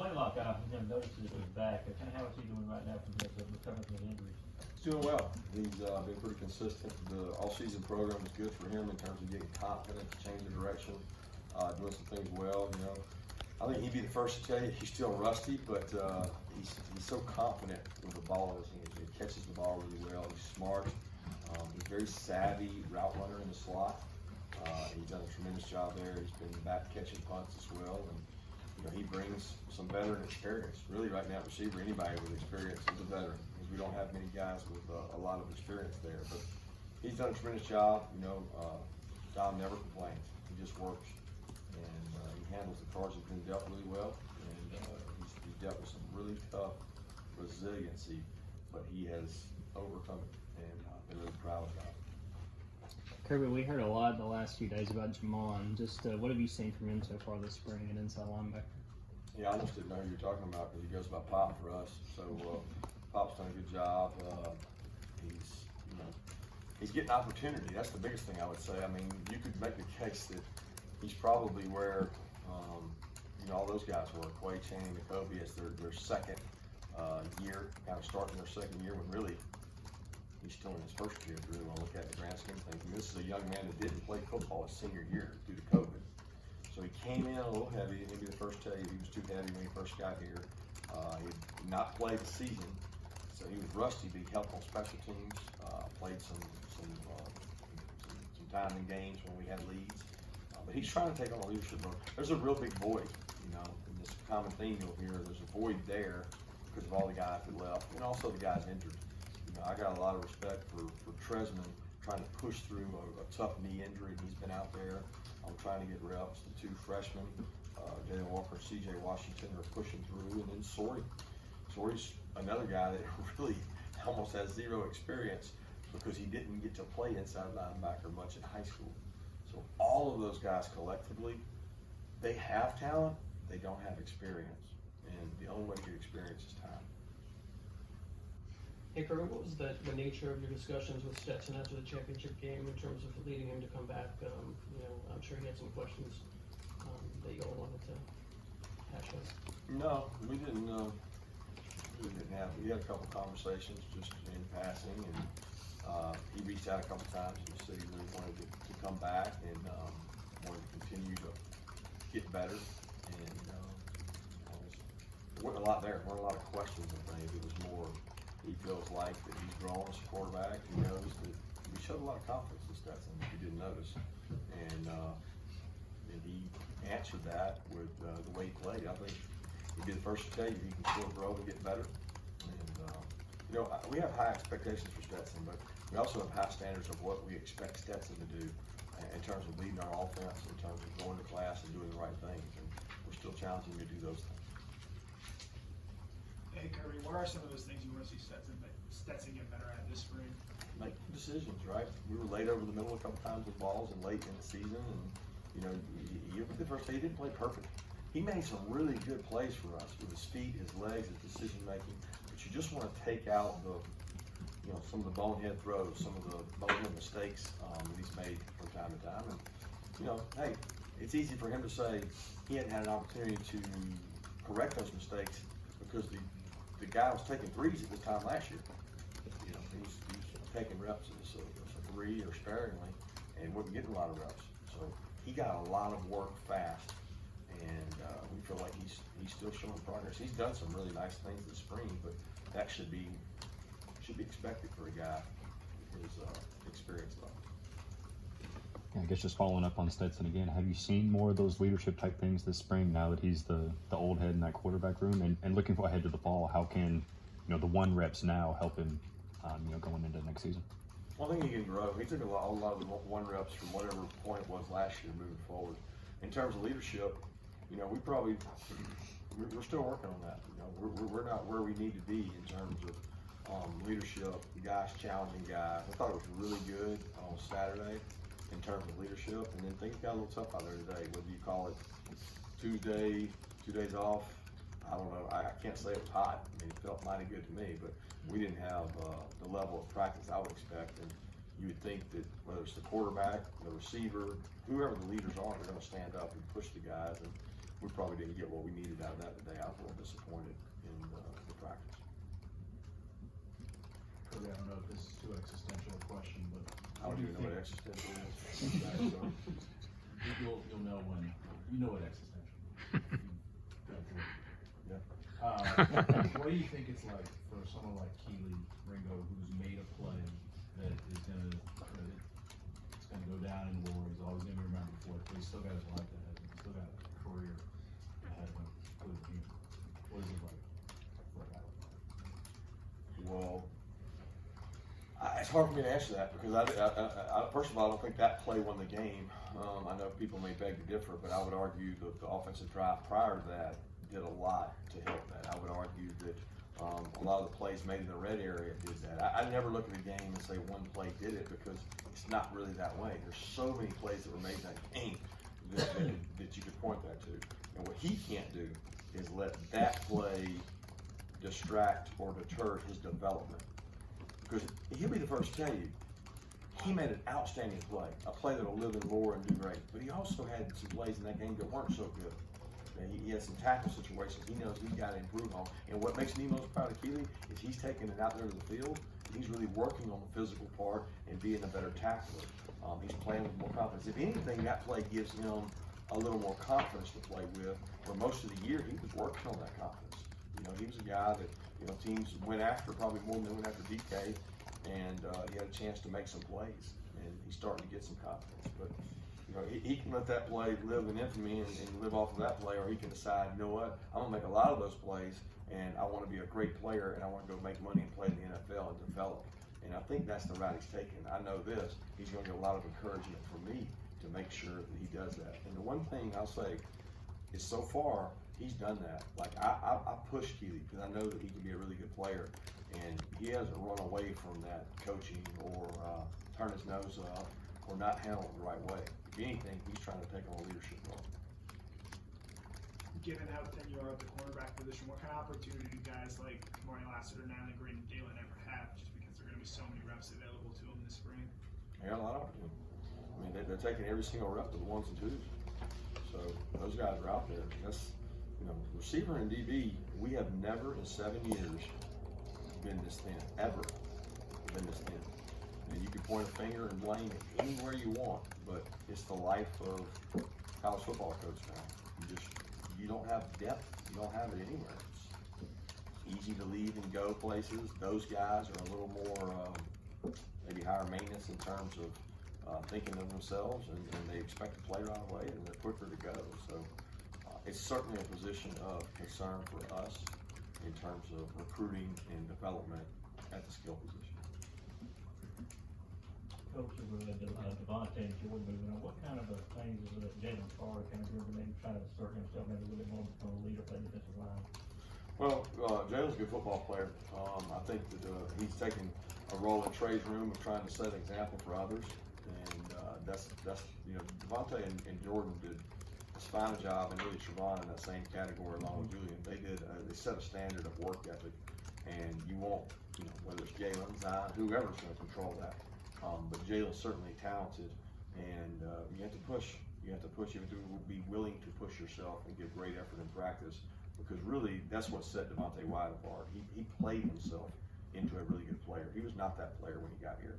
Blaylock, I noticed it was back. Kind of how is he doing right now from his recovering from injuries? He's doing well. He's been pretty consistent. The all-season program was good for him in terms of getting confident, changing direction, doing some things well. You know, I think he'd be the first to tell you he's still rusty, but he's so confident with the ball in his hands. He catches the ball really well. He's smart. He's very savvy route runner in the slot. He's done a tremendous job there. He's been back catching punts as well, and you know, he brings some veteran experience. Really, right now, receiver, anybody with experience is a veteran, because we don't have many guys with a lot of experience there. But he's done a tremendous job. You know, Don never complains. He just works, and he handles the cards that have been dealt really well. And he's dealt with some really tough resiliency, but he has overcome it, and I've been really proud of that. Kirby, we heard a lot in the last few days about Jamon. Just what have you seen from him so far this spring at inside linebacker? Yeah, I almost didn't know who you're talking about, because he goes by Pop for us. So Pop's done a good job. He's getting opportunity. That's the biggest thing I would say. I mean, you could make the case that he's probably where you know, all those guys were, Quay, Channing, McCovey, as their second year, kind of starting their second year, when really he's still in his first year. If you really want to look at the grand scheme of things. I mean, this is a young man that didn't play football his senior year due to COVID. So he came in a little heavy, and he'd be the first to tell you he was too heavy when he first got here. He had not played the season, so he was rusty, but he helped on special teams, played some time in games when we had leads. But he's trying to take on a leadership role. There's a real big void, you know, and this common theme you'll hear, there's a void there because of all the guys that left, and also the guys injured. You know, I got a lot of respect for Tresman trying to push through a tough knee injury. He's been out there. I'm trying to get reps. The two freshmen, Jalen Walker and C.J. Washington, are pushing through, and then Sorey's another guy that really almost has zero experience because he didn't get to play inside linebacker much in high school. So all of those guys collectively, they have talent, they don't have experience, and the only way to get experience is time. Hey, Kirby, what was the nature of your discussions with Stetson after the championship game in terms of leading him to come back? You know, I'm sure he had some questions that you all wanted to hash out. No, we didn't have. We had a couple conversations just in passing, and he reached out a couple times and said he really wanted to come back and wanted to continue to get better. And there wasn't a lot there. There weren't a lot of questions, I think. It was more, he feels like that he's grown as a quarterback. He knows that we showed a lot of confidence in Stetson, if you didn't notice. And he answered that with the way he played. I think he'd be the first to tell you he can still grow and get better. And you know, we have high expectations for Stetson, but we also have high standards of what we expect Stetson to do in terms of leading our offense, in terms of going to class and doing the right things. And we're still challenging him to do those things. Hey, Kirby, what are some of those things you want to see Stetson get better at this spring? Make decisions, right? We were late over the middle a couple times with balls and late in the season, and you know, the first day he didn't play perfect. He made some really good plays for us with his feet, his legs, his decision making. But you just want to take out the, you know, some of the bonehead throws, some of the bonehead mistakes that he's made from time to time. And you know, hey, it's easy for him to say he hadn't had an opportunity to correct those mistakes because the guy was taking threes at this time last year. You know, he was taking reps as a three or sparingly, and wasn't getting a lot of reps. So he got a lot of work fast, and we feel like he's still showing progress. He's done some really nice things this spring, but that should be expected for a guy with his experience level. Yeah, I guess just following up on Stetson again, have you seen more of those leadership type things this spring now that he's the old head in that quarterback room? And looking ahead to the fall, how can, you know, the one reps now help him, you know, going into next season? Well, I think he can grow. He took a lot of the one reps from whatever point it was last year moving forward. In terms of leadership, you know, we're still working on that. You know, we're not where we need to be in terms of leadership, guys challenging guys. I thought it was really good on Saturday in terms of leadership, and then things got a little tough out there today. Whether you call it Tuesday, 2 days off, I don't know. I can't say it was hot. I mean, it felt mighty good to me, but we didn't have the level of practice I would expect. And you would think that whether it's the quarterback, the receiver, whoever the leaders are, they're going to stand up and push the guys. And we probably didn't get what we needed out of that today. I was a little disappointed in the practice. Kirby, I don't know if this is too existential a question, but I don't even know what existential is. So, you'll know when you know what existential is. yeah. What do you think it's like for someone like Keely Ringo, who's made a play that is it's gonna go down in lore? He's always gonna be remembered for it, but he's still got his life ahead of him. He's still got a career ahead of him for the team. What is it like for a guy like that? Well, it's hard for me to answer that because I first of all, I don't think that play won the game. I know people may beg to differ, but I would argue that the offensive drive prior to that did a lot to help that. I would argue that a lot of the plays made in the red area did that. I never look at a game and say one play did it because it's not really that way. There's so many plays that were made in that game that you could point that to. And what he can't do is let that play distract or deter his development. Because he'll be the first to tell you, he made an outstanding play, a play that'll live in lore and do great. But he also had some plays in that game that weren't so good. And he had some tackle situations he knows he's got to improve on. And what makes me most proud of Keely is he's taking it out there to the field. And he's really working on the physical part and being a better tackler. He's playing with more confidence. If anything, that play gives him a little more confidence to play with. Where most of the year he was working on that confidence. You know, he was a guy that teams went after probably more than they went after DK, and he had a chance to make some plays, and he's starting to get some confidence. But he can let that play live in infamy and live off of that play, or he can decide, you know what, I'm gonna make a lot of those plays, and I want to be a great player, and I want to go make money and play in the NFL and develop. And I think that's the route he's taking. I know this. He's going to get a lot of encouragement from me to make sure that he does that. And the one thing I'll say is, so far, he's done that. Like, I push Keely because I know that he can be a really good player, and he hasn't run away from that coaching or turn his nose up or not handle it the right way. If anything, he's trying to take on a leadership role. Given how thin you are at the cornerback position, what kind of opportunity do guys like Marty Lassiter, Natalie Green, and Galen ever have, just because there are going to be so many reps available to them this spring? They got a lot of opportunity. I mean, they're taking every single rep of the ones and twos. So those guys are out there. That's, receiver and DB, we have never in 7 years been this thin, ever been this thin. And you can point a finger and blame it anywhere you want, but it's the life of college football coach now. You don't have depth. You don't have it anywhere. It's easy to leave and go places. Those guys are a little more, maybe higher maintenance in terms of thinking of themselves, and they expect to play right away, and they're quicker to go. So it's certainly a position of concern for us in terms of recruiting and development at the skill position. Coach, with Devontae and Jordan moving on, what kind of things is it that Jalen Carter kind of doing to maybe try to assert himself maybe a little bit more from a leader for the defensive line? Well, Jalen's a good football player. I think that he's taking a role in Trey's room of trying to set an example for others, and that's Devontae and Jordan did as fine a job, and really Trevon in that same category along with Julian. They set a standard of work ethic, and you won't, whether it's Jalen, Zion, whoever's going to control that. But Jalen's certainly talented, and you have to push. You have to be willing to push yourself and give great effort in practice, because really that's what set Devontae Wyatt apart. He played himself into a really good player. He was not that player when he got here.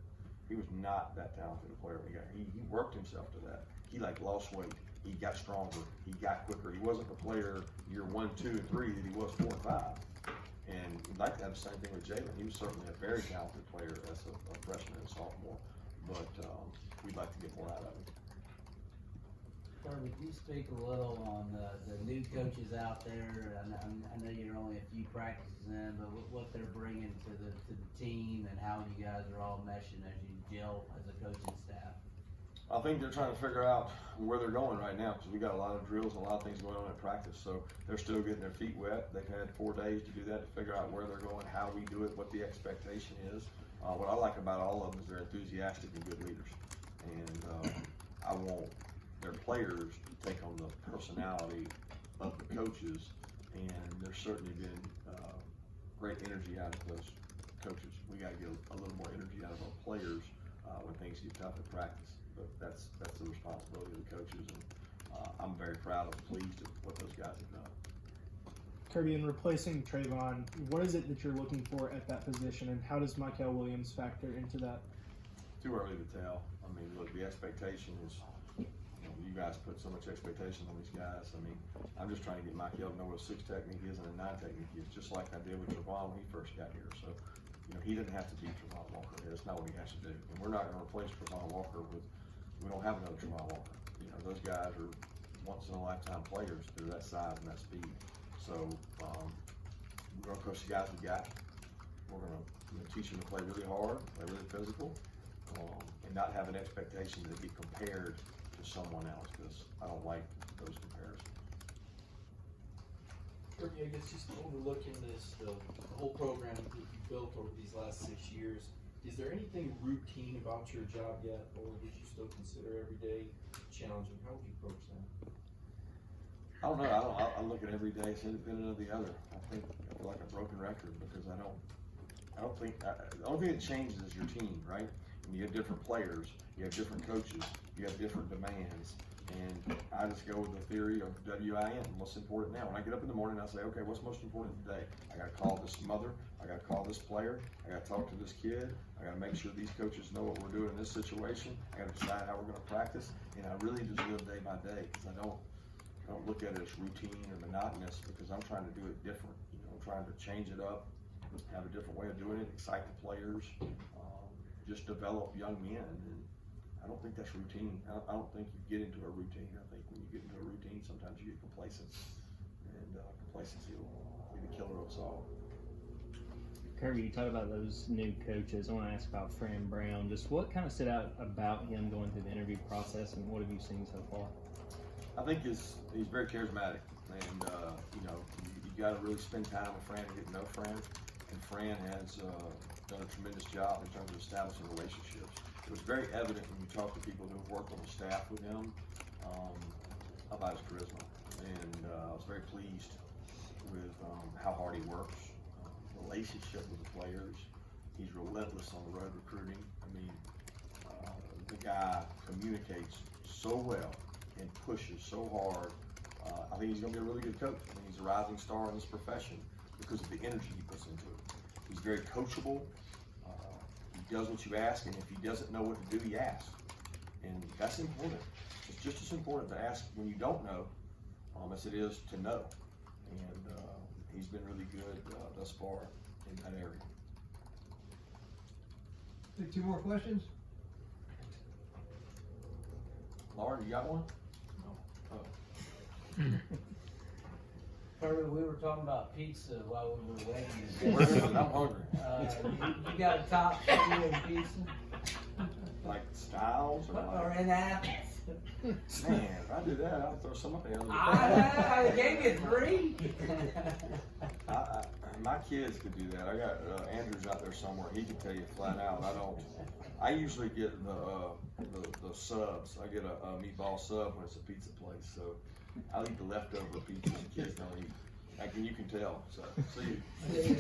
He was not that talented a player when he got here. He worked himself to that. He lost weight. He got stronger. He got quicker. He wasn't the player year 1, 2, and 3 that he was 4 and 5. And we'd like to have the same thing with Jalen. He was certainly a very talented player as a freshman and sophomore, but we'd like to get more out of him. Kirby, could you speak a little on the new coaches out there? I know you're only a few practices in, but what they're bringing to the team and how you guys are all meshing as you gel as a coaching staff. I think they're trying to figure out where they're going right now, because we got a lot of drills and a lot of things going on in practice. So they're still getting their feet wet. They've had 4 days to do that, to figure out where they're going, how we do it, what the expectation is. What I like about all of them is they're enthusiastic and good leaders. And I want their players to take on the personality of the coaches, and there's certainly been great energy out of those coaches. We got to get a little more energy out of our players when things get tough in practice. But that's the responsibility of the coaches, and I'm very proud and pleased of what those guys have done. Kirby, in replacing Trayvon, what is it that you're looking for at that position, and how does Michael Williams factor into that? Too early to tell. I mean, look, the expectation is, you guys put so much expectation on these guys. I mean, I'm just trying to get Michael to know what a 6 technique is and a 9 technique is, just like I did with Trevon when he first got here. So, he didn't have to beat Trevon Walker. That's not what he has to do. And we're not going to replace Trevon Walker we don't have another Trevon Walker. Those guys are once in a lifetime players. They're that size and that speed. So, we're going to coach the guys we got. We're going to teach them to play really hard, play really physical, and not have an expectation to get compared to someone else, because I don't like those comparisons. Kirby, I guess just overlooking the whole program that you built over these last 6 years, is there anything routine about your job yet, or would you still consider every day challenging? How would you approach that? I don't know. I look at every day as independent of the other. I feel like a broken record, because I don't think the only thing that changes is your team, right? And you have different players, you have different coaches, you have different demands, and I just go with the theory of WIN. What's important now? When I get up in the morning, I say, okay, what's most important today? I got to call this mother, I got to call this player, I got to talk to this kid, I got to make sure these coaches know what we're doing in this situation. I got to decide how we're going to practice, and I really just live day by day, because I don't look at it as routine or monotonous, because I'm trying to do it different. I'm trying to change it up, have a different way of doing it, excite the players, just develop young men. And I don't think that's routine. I don't think you get into a routine. I think when you get into a routine, sometimes you get complacent, and complacency will be the killer of us all. Kirby, you talk about those new coaches. I want to ask about Fran Brown. Just what kind of stood out about him going through the interview process, and what have you seen so far? I think he's very charismatic, and you got to really spend time with Fran to get to know Fran. And Fran has done a tremendous job in terms of establishing relationships. It was very evident when you talk to people who have worked on the staff with him about his charisma, and I was very pleased with how hard he works, relationship with the players. He's relentless on the road recruiting. I mean, the guy communicates so well and pushes so hard. I think he's going to be a really good coach. I think he's a rising star in this profession because of the energy he puts into it. He's very coachable. He does what you ask, and if he doesn't know what to do, he asks. And that's important. It's just as important to ask when you don't know as it is to know. And he's been really good thus far in that area. Take 2 more questions. Lauren, you got one? Kirby, we were talking about pizza while we were waiting. I'm hungry. You got a top for you in pizza? Like styles or Or like? in apples? Man, if I do that, I'll throw some up there. I gave you 3. My kids could do that. I got Andrew's out there somewhere. He can tell you flat out. I usually get the subs. I get a meatball sub when it's a pizza place. So I'll eat the leftover pizza the kids don't eat. You can tell. So see you.